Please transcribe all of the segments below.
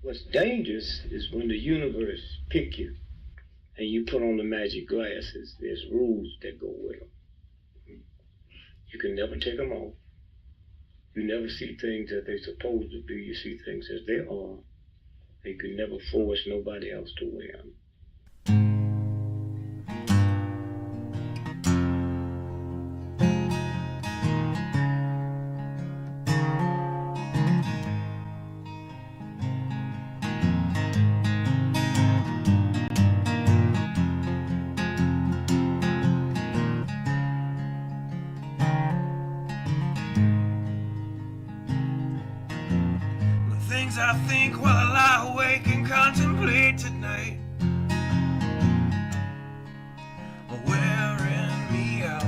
What's dangerous is when the universe pick you and you put on the magic glasses. There's rules that go with them. You can never take them off. You never see things as they're supposed to be. You see things as they are. And you can never force nobody else to wear them. I think while I lie awake and contemplate tonight are wearing me out.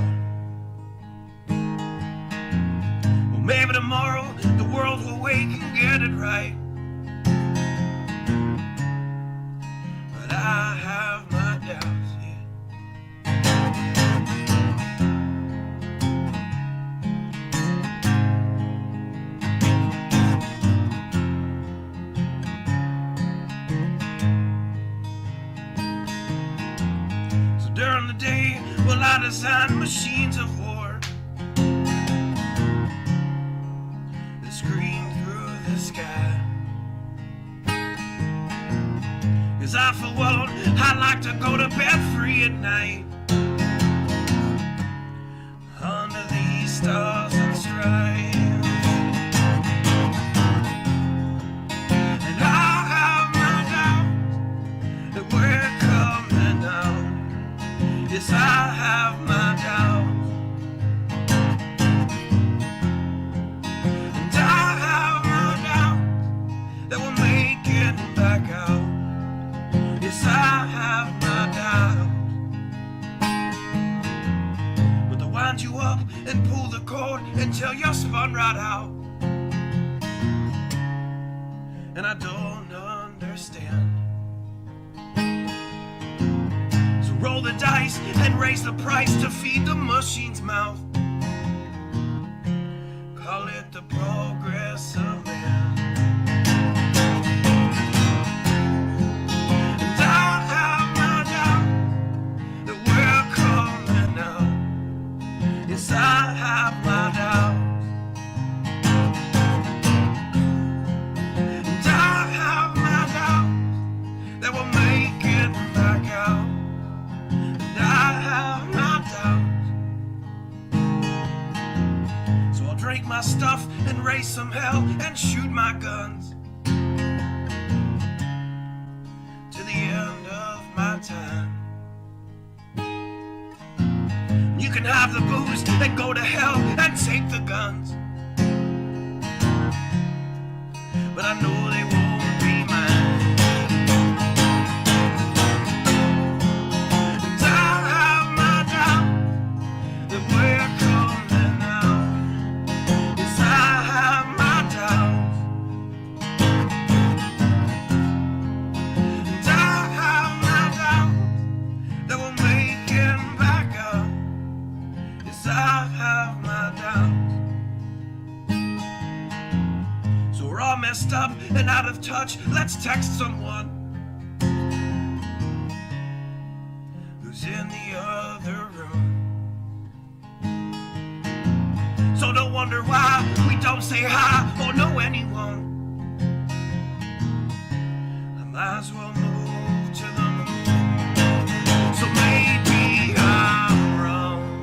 Well, maybe tomorrow the world will wake and get it right, but I have my doubts, yeah. During the day, well, I design machines of war that scream through the sky. 'Cause I, for one, I like to go to bed free at night under these stars and stripes. And I have my doubts that we're coming out. Yes, I have my doubts, and I have my doubts that we'll make it back out. Yes, I have my doubts, but they'll wind you up and pull the cord until you're spun right out, and I don't understand. Roll the dice and raise the price to feed the machine's mouth. Call it the progress of man. And I have my doubts that we're coming out. Yes, I have my doubts. And I have my doubts that we'll make it back out. I have my doubts, so I'll drink my stuff and raise some hell and shoot my guns to the end of my time. You can have the booze and go to hell and take the guns, but I know they won't be mine. Messed up and out of touch, let's text someone who's in the other room. So don't wonder why we don't say hi or know anyone. I might as well move to the moon. So maybe I'm wrong.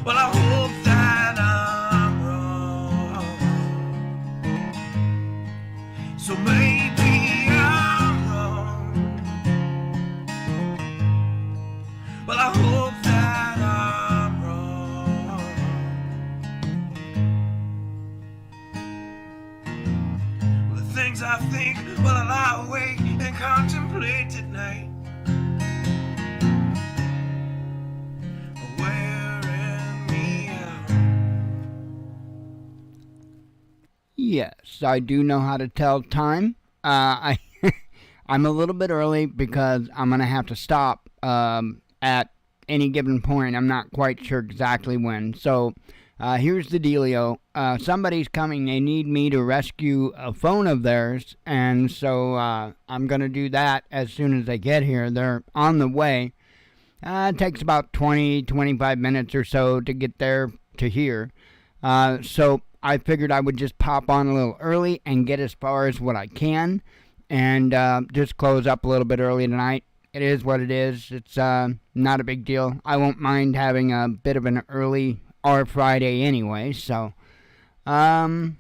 Well, I hope that I'm wrong. So maybe I'm wrong. Well, I hope that I'm wrong. Well, the things I think while I lie awake and contemplate at night are wearing me out. Yes, I do know how to tell time. I'm a little bit early because I'm going to have to stop at any given point. I'm not quite sure exactly when. So Here's the dealio. Somebody's coming. They need me to rescue a phone of theirs, and so I'm going to do that as soon as they get here. They're on the way. It takes about 20-25 minutes or so to get there to here. So I figured I would just pop on a little early and get as far as what I can, and just close up a little bit early tonight. It is what it is. It's not a big deal. I won't mind having a bit of an early or Friday anyway, so no,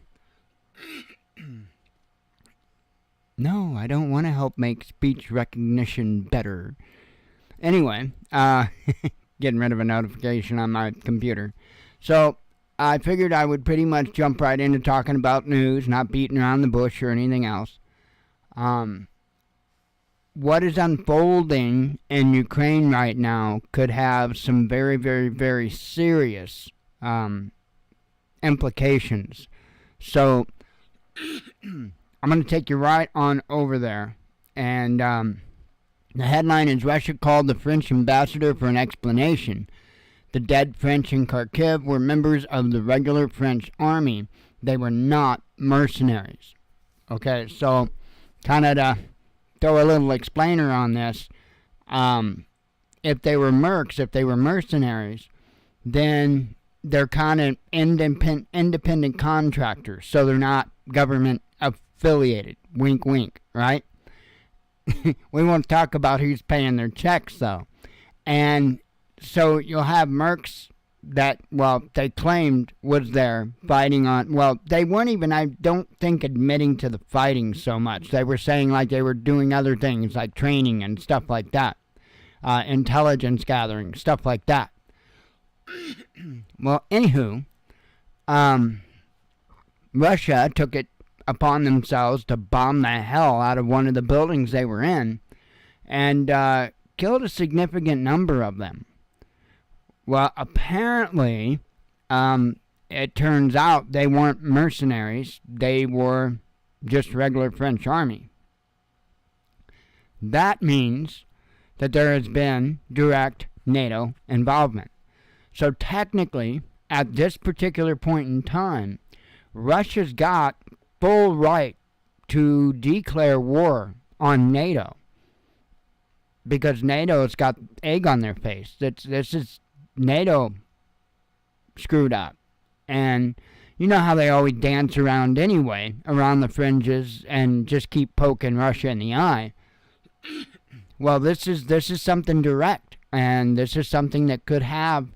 I don't want to help make speech recognition better. Anyway, getting rid of a notification on my computer. So I figured I would pretty much jump right into talking about news, not beating around the bush or anything else. What is unfolding in Ukraine right now could have some very, very, very serious implications. So I'm going to take you right on over there. And the headline is Russia called the French ambassador for an explanation. The dead French in Kharkiv were members of the regular French army. They were not mercenaries. Okay, so kind of to throw a little explainer on this. If they were mercs, if they were mercenaries, then they're kind of independent contractors, so they're not government affiliated. Wink, wink, right? We won't talk about who's paying their checks, though. And so you'll have mercs that, well, they claimed was there fighting on, well, they weren't even, I don't think, admitting to the fighting so much. They were saying like they were doing other things like training and stuff like that, intelligence gathering, stuff like that. Well, anywho, Russia took it upon themselves to bomb the hell out of one of the buildings they were in and killed a significant number of them. Well, apparently, it turns out they weren't mercenaries. They were just regular French army. That means that there has been direct NATO involvement. So technically, at this particular point in time, Russia's got full right to declare war on NATO because NATO's got egg on their face. This is NATO screwed up. And you know how they always dance around anyway, around the fringes, and just keep poking Russia in the eye. Well, this is something direct, and this is something that could have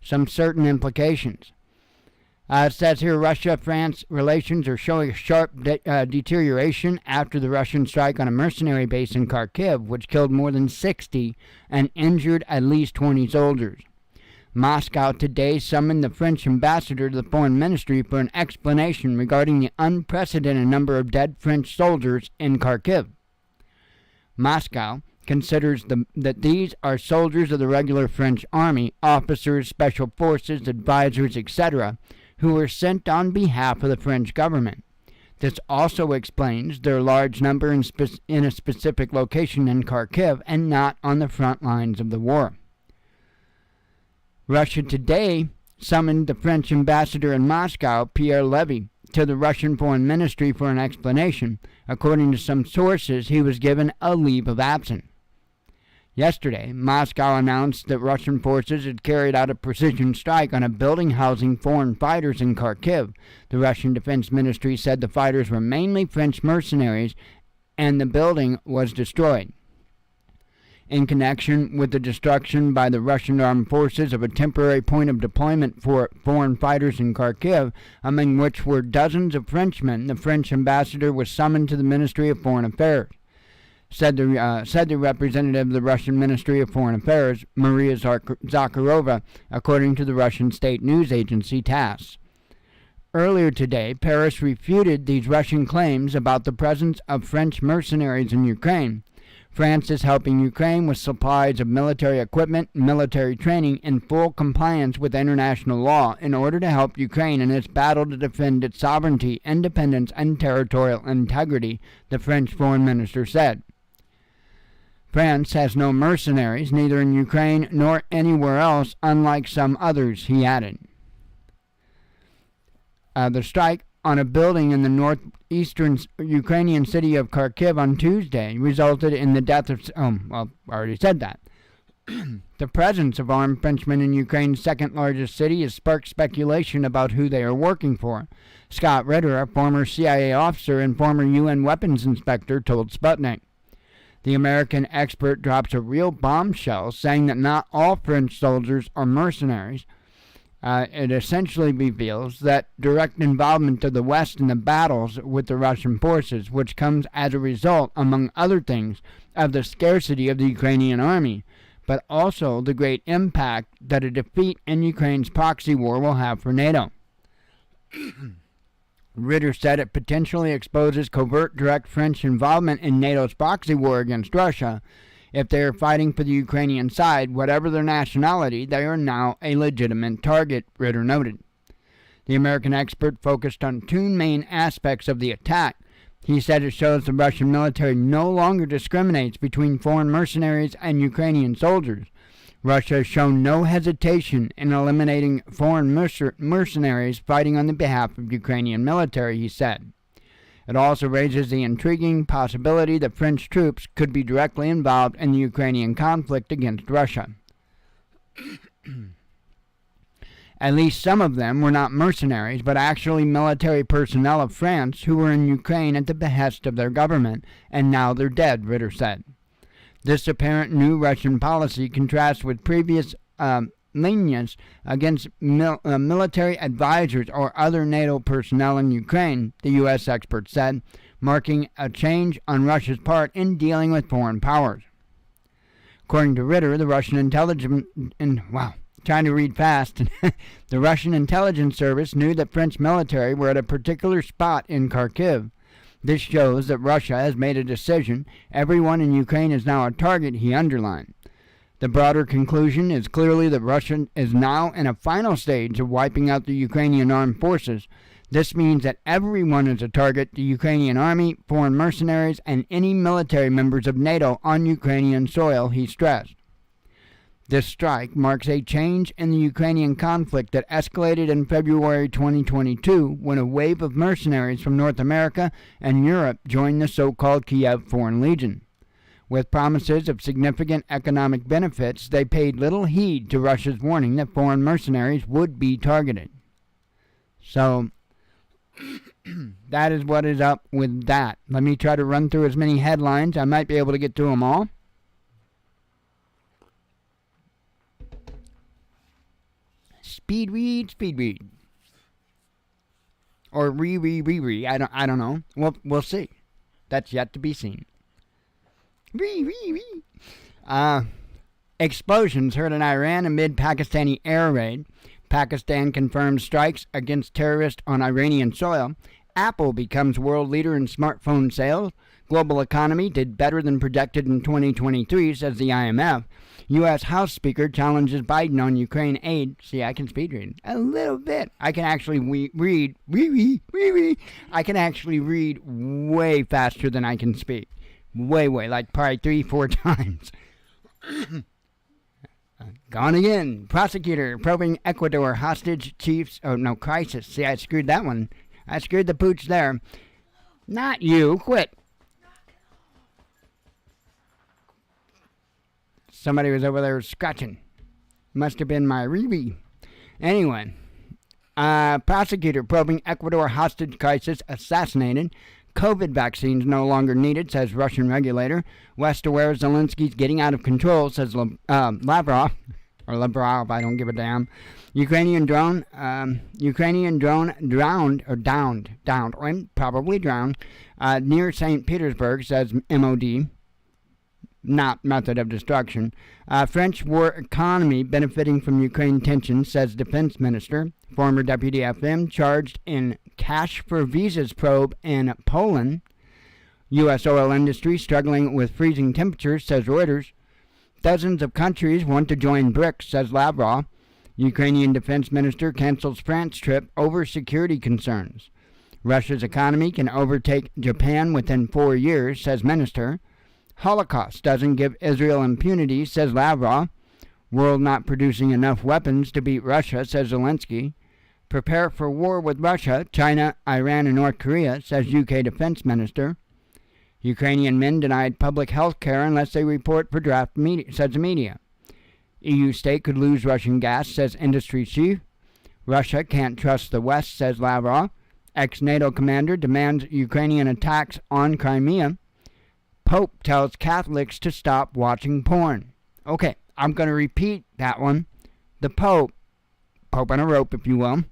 some certain implications. It says here, Russia-France relations are showing a sharp deterioration after the Russian strike on a mercenary base in Kharkiv, which killed more than 60 and injured at least 20 soldiers. Moscow today summoned the French ambassador to the foreign ministry for an explanation regarding the unprecedented number of dead French soldiers in Kharkiv. Moscow considers that these are soldiers of the regular French army, officers, special forces, advisors, etc., who were sent on behalf of the French government. This also explains their large number in a specific location in Kharkiv and not on the front lines of the war. Russia today summoned the French ambassador in Moscow, Pierre Levy, to the Russian Foreign Ministry for an explanation. According to some sources, he was given a leave of absence. Yesterday, Moscow announced that Russian forces had carried out a precision strike on a building housing foreign fighters in Kharkiv. The Russian Defense Ministry said the fighters were mainly French mercenaries and the building was destroyed. In connection with the destruction by the Russian armed forces of a temporary point of deployment for foreign fighters in Kharkiv, among which were dozens of Frenchmen, the French ambassador was summoned to the Ministry of Foreign Affairs. Said the representative of the Russian Ministry of Foreign Affairs, Maria Zakharova, according to the Russian state news agency TASS. Earlier today, Paris refuted these Russian claims about the presence of French mercenaries in Ukraine. France is helping Ukraine with supplies of military equipment and military training in full compliance with international law in order to help Ukraine in its battle to defend its sovereignty, independence, and territorial integrity, the French foreign minister said. France has no mercenaries, neither in Ukraine nor anywhere else, unlike some others, he added. the strike on a building in the northeastern Ukrainian city of Kharkiv on Tuesday resulted in the death of... I already said that. The presence of armed Frenchmen in Ukraine's second-largest city has sparked speculation about who they are working for. Scott Ritter, a former CIA officer and former UN weapons inspector, told Sputnik. The American expert drops a real bombshell, saying that not all French soldiers are mercenaries. It essentially reveals that direct involvement of the West in the battles with the Russian forces, which comes as a result, among other things, of the scarcity of the Ukrainian army, but also the great impact that a defeat in Ukraine's proxy war will have for NATO. Ritter said it potentially exposes covert direct French involvement in NATO's proxy war against Russia. If they are fighting for the Ukrainian side, whatever their nationality, they are now a legitimate target, Ritter noted. The American expert focused on two main aspects of the attack. He said it shows the Russian military no longer discriminates between foreign mercenaries and Ukrainian soldiers. Russia has shown no hesitation in eliminating foreign mercenaries fighting on the behalf of Ukrainian military, he said. It also raises the intriguing possibility that French troops could be directly involved in the Ukrainian conflict against Russia. At least some of them were not mercenaries, but actually military personnel of France who were in Ukraine at the behest of their government, and now they're dead, Ritter said. This apparent new Russian policy contrasts with previous lenience against military advisors or other NATO personnel in Ukraine, the U.S. expert said, marking a change on Russia's part in dealing with foreign powers. According to Ritter, the Russian intelligence... trying to read fast. The Russian intelligence service knew that French military were at a particular spot in Kharkiv. This shows that Russia has made a decision. Everyone in Ukraine is now a target, he underlined. The broader conclusion is clearly that Russia is now in a final stage of wiping out the Ukrainian armed forces. This means that everyone is a target, the Ukrainian army, foreign mercenaries, and any military members of NATO on Ukrainian soil, he stressed. This strike marks a change in the Ukrainian conflict that escalated in February 2022 when a wave of mercenaries from North America and Europe joined the so-called Kiev Foreign Legion. With promises of significant economic benefits, they paid little heed to Russia's warning that foreign mercenaries would be targeted. So, that is what is up with that. Let me try to run through as many headlines. I might be able to get through them all. Speed read. Or re. I don't know. We'll see. That's yet to be seen. Explosions heard in Iran amid Pakistani air raid. Pakistan confirms strikes against terrorists on Iranian soil. Apple becomes world leader in smartphone sales. Global economy did better than projected in 2023, says the IMF. U.S. House Speaker challenges Biden on Ukraine aid. See, I can speed read a little bit. I can actually read. I can actually read way faster than I can speak. Way, like probably 3-4 times. Gone again. Prosecutor probing Ecuador hostage chiefs. Oh, no, crisis. See, I screwed that one. I screwed the pooch there. Not you. Quit. Somebody was over there scratching. Must have been my Riri. Anyway, prosecutor probing Ecuador hostage crisis assassinated. COVID vaccines no longer needed, says Russian regulator. West aware Zelensky's getting out of control, says Lavrov. Or Lavrov, I don't give a damn. Ukrainian drone drowned, probably drowned, near St. Petersburg, says MOD. Not method of destruction. French war economy benefiting from Ukraine tensions, says defense minister. Former deputy FM charged in cash for visas probe in Poland. U.S. oil industry struggling with freezing temperatures, says Reuters. Dozens of countries want to join BRICS, says Lavrov. Ukrainian defense minister cancels France trip over security concerns. Russia's economy can overtake Japan within 4 years, says minister. Holocaust doesn't give Israel impunity, says Lavrov. World not producing enough weapons to beat Russia, says Zelensky. Prepare for war with Russia, China, Iran, and North Korea, says UK Defense Minister. Ukrainian men denied public health care unless they report for draft media, says the media. EU state could lose Russian gas, says industry chief. Russia can't trust the West, says Lavrov. Ex-NATO commander demands Ukrainian attacks on Crimea. Pope tells Catholics to stop watching porn. Okay, I'm going to repeat that one. The Pope on a rope, if you will,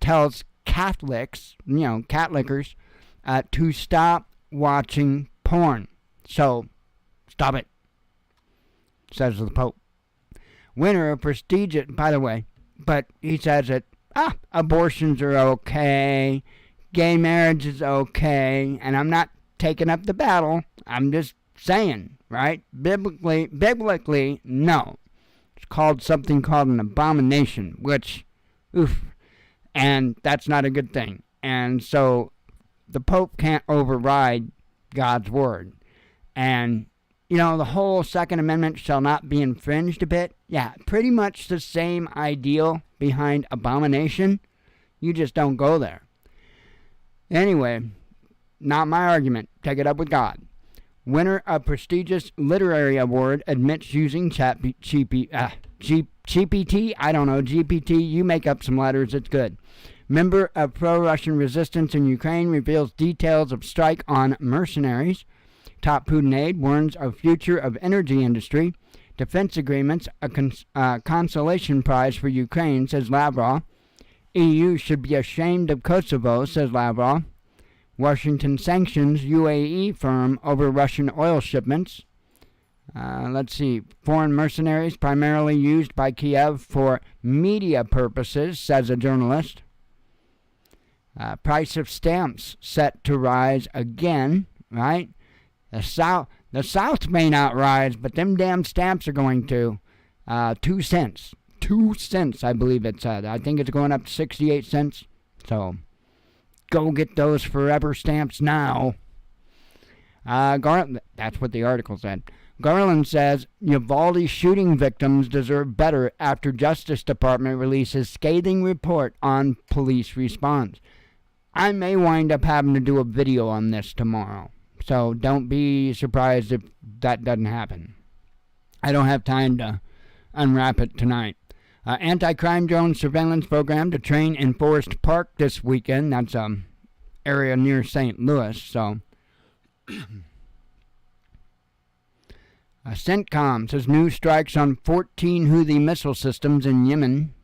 tells Catholics, Catholicers, to stop watching porn. So, stop it, says the Pope. Winner of prestigious, by the way, but he says that, abortions are okay, gay marriage is okay, and I'm not taking up the battle, I'm just saying, right? Biblically, no. It's called something called an abomination, which, and that's not a good thing. And so the Pope can't override God's word. And, the whole Second Amendment shall not be infringed a bit. Yeah, pretty much the same ideal behind abomination. You just don't go there. Anyway, not my argument. Take it up with God. Winner of prestigious literary award admits using GPT. I don't know, GPT. You make up some letters. It's good. Member of pro-Russian resistance in Ukraine reveals details of strike on mercenaries. Top Putin aide warns of future of energy industry. Defense agreements, a consolation prize for Ukraine, says Lavrov. EU should be ashamed of Kosovo, says Lavrov. Washington sanctions UAE firm over Russian oil shipments. Foreign mercenaries primarily used by Kiev for media purposes, says a journalist. Price of stamps set to rise again, right? The South may not rise, but them damn stamps are going to. 2 cents. 2 cents, I believe it said. I think it's going up to 68 cents. So, go get those forever stamps now. That's what the article said. Garland says Uvalde shooting victims deserve better after Justice Department releases scathing report on police response. I may wind up having to do a video on this tomorrow, so don't be surprised if that doesn't happen. I don't have time to unwrap it tonight. Anti-crime drone surveillance program to train in Forest Park this weekend. That's area near St. Louis, so... CENTCOM says new strikes on 14 Houthi missile systems in Yemen.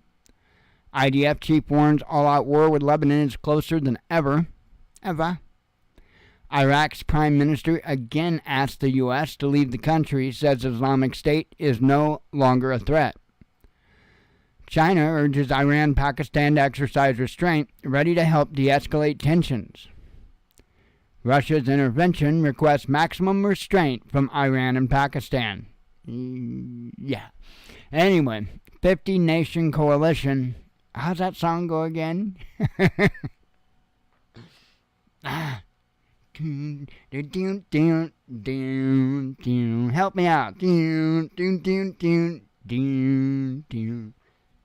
IDF chief warns all-out war with Lebanon is closer than ever. Iraq's prime minister again asked the U.S. to leave the country, says Islamic State is no longer a threat. China urges Iran, Pakistan to exercise restraint, ready to help de-escalate tensions. Russia's intervention requests maximum restraint from Iran and Pakistan. Yeah. Anyway, 50-nation coalition. How's that song go again? Help me out.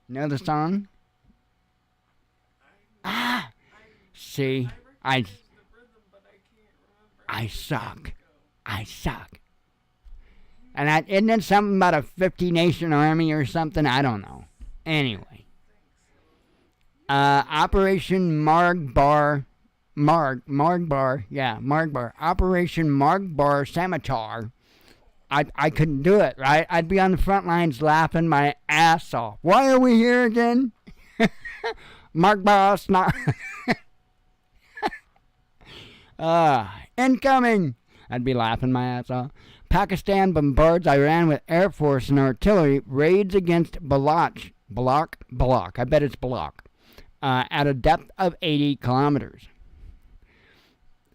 Know the song? See, I suck. And isn't it something about a 50-nation army or something? I don't know. Anyway. Operation Margbar. Operation Margbar Scimitar. I couldn't do it, right? I'd be on the front lines laughing my ass off. Why are we here again? Margbar incoming! I'd be laughing my ass off. Pakistan bombards Iran with air force and artillery. Raids against Balak. I bet it's Balak. At a depth of 80 kilometers.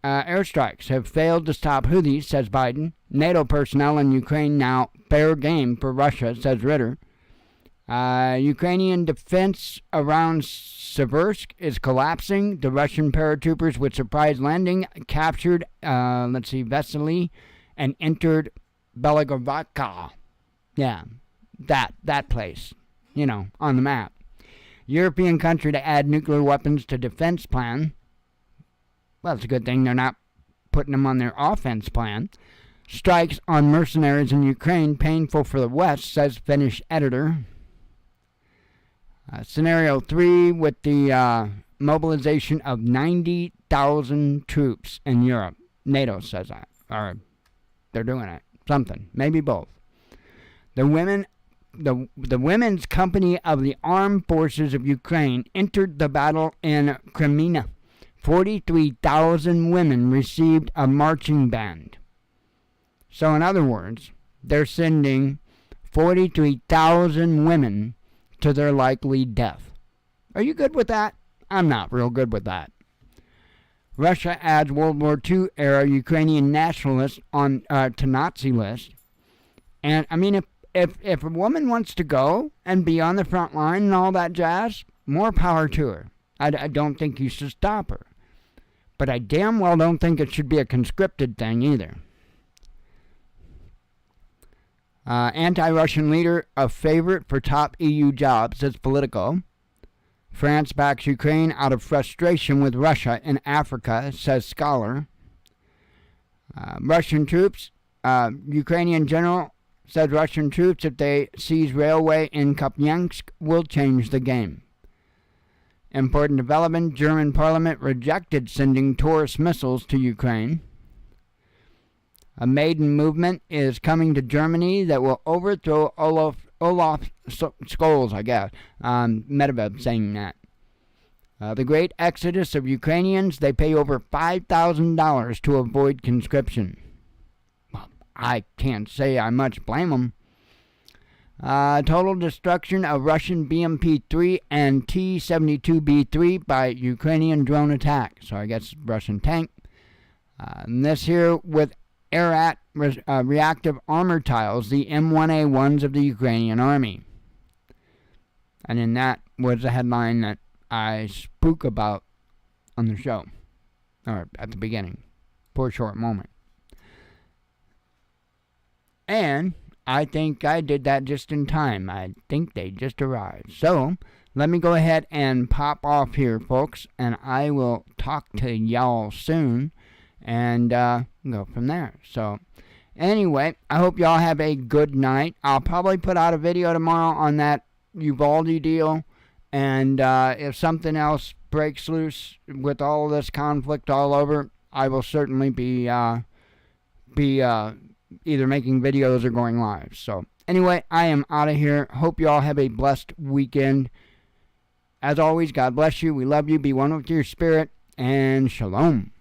Airstrikes have failed to stop Houthis, says Biden. NATO personnel in Ukraine now fair game for Russia, says Ritter. Ukrainian defense around Seversk is collapsing. The Russian paratroopers with surprise landing captured, Vesely and entered Belogorivka. Yeah, that place, on the map. European country to add nuclear weapons to defense plan. Well, it's a good thing they're not putting them on their offense plan. Strikes on mercenaries in Ukraine, painful for the West, says Finnish editor. Scenario 3 with the mobilization of 90,000 troops in Europe. NATO says that. Or they're doing it. Something. Maybe both. The Women's Company of the Armed Forces of Ukraine entered the battle in Crimea. 43,000 women received a marching band. So in other words, they're sending 43,000 women to their likely death. Are you good with that? I'm not real good with that. Russia adds World War II era Ukrainian nationalists on to Nazi list. And I mean, if a woman wants to go and be on the front line and all that jazz, more power to her. I don't think you should stop her. But I damn well don't think it should be a conscripted thing either. Anti-Russian leader, a favorite for top EU jobs, says Politico. France backs Ukraine out of frustration with Russia in Africa, says Scholar. Russian troops, Ukrainian general said Russian troops, if they seize railway in Kupiansk, will change the game. Important development, German parliament rejected sending Taurus missiles to Ukraine. A maiden movement is coming to Germany that will overthrow Olaf Scholz, I guess. Medvedev saying that. The great exodus of Ukrainians, they pay over $5,000 to avoid conscription. Well, I can't say I much blame them. Total destruction of Russian BMP-3 and T-72B3 by Ukrainian drone attack. So I guess Russian tank. And this here with ARAT reactive armor tiles, the M1A1s of the Ukrainian army. And in that was the headline that I spoke about on the show, or at the beginning, for a short moment. And I think I did that just in time. I think they just arrived. So let me go ahead and pop off here, folks, and I will talk to y'all soon and go from there. So anyway, I hope y'all have a good night. I'll probably put out a video tomorrow on that Uvalde deal, and if something else breaks loose with all of this conflict all over, I will certainly be either making videos or going live. So anyway, I am out of here. Hope y'all have a blessed weekend. As always, God bless you. We love you. Be one with your spirit, and shalom.